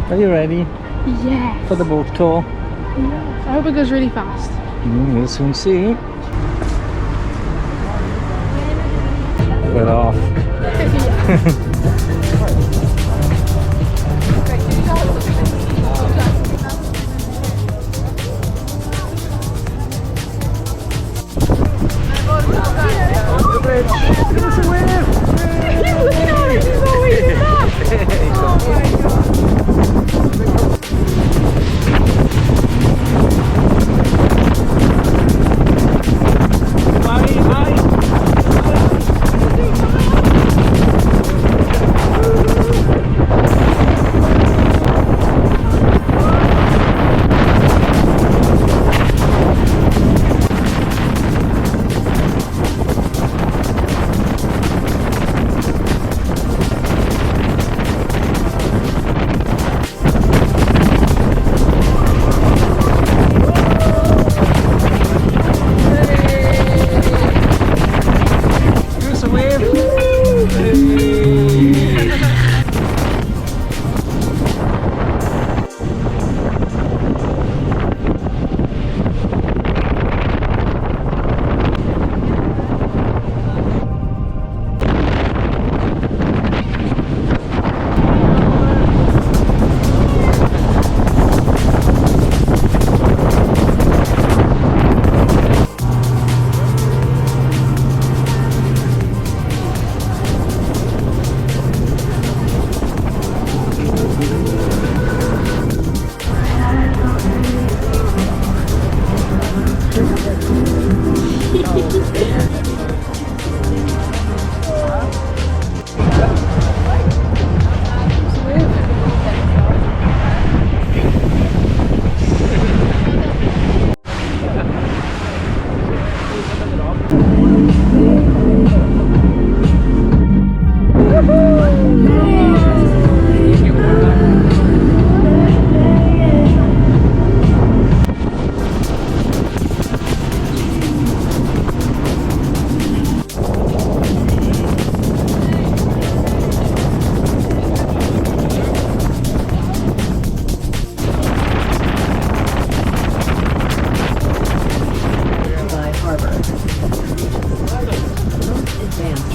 Are you ready Yes. for the boat tour? Yes. I hope it goes really fast. We'll soon see. We're off.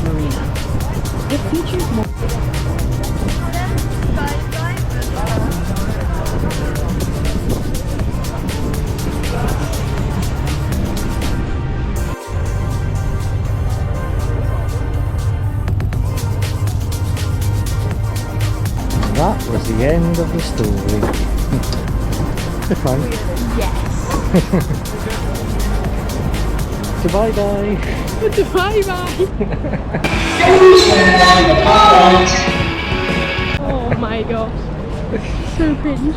Marina. It features more. That was the end of the story. Fun. Yes. Goodbye, bye. Bye bye. Oh my gosh. So cringe.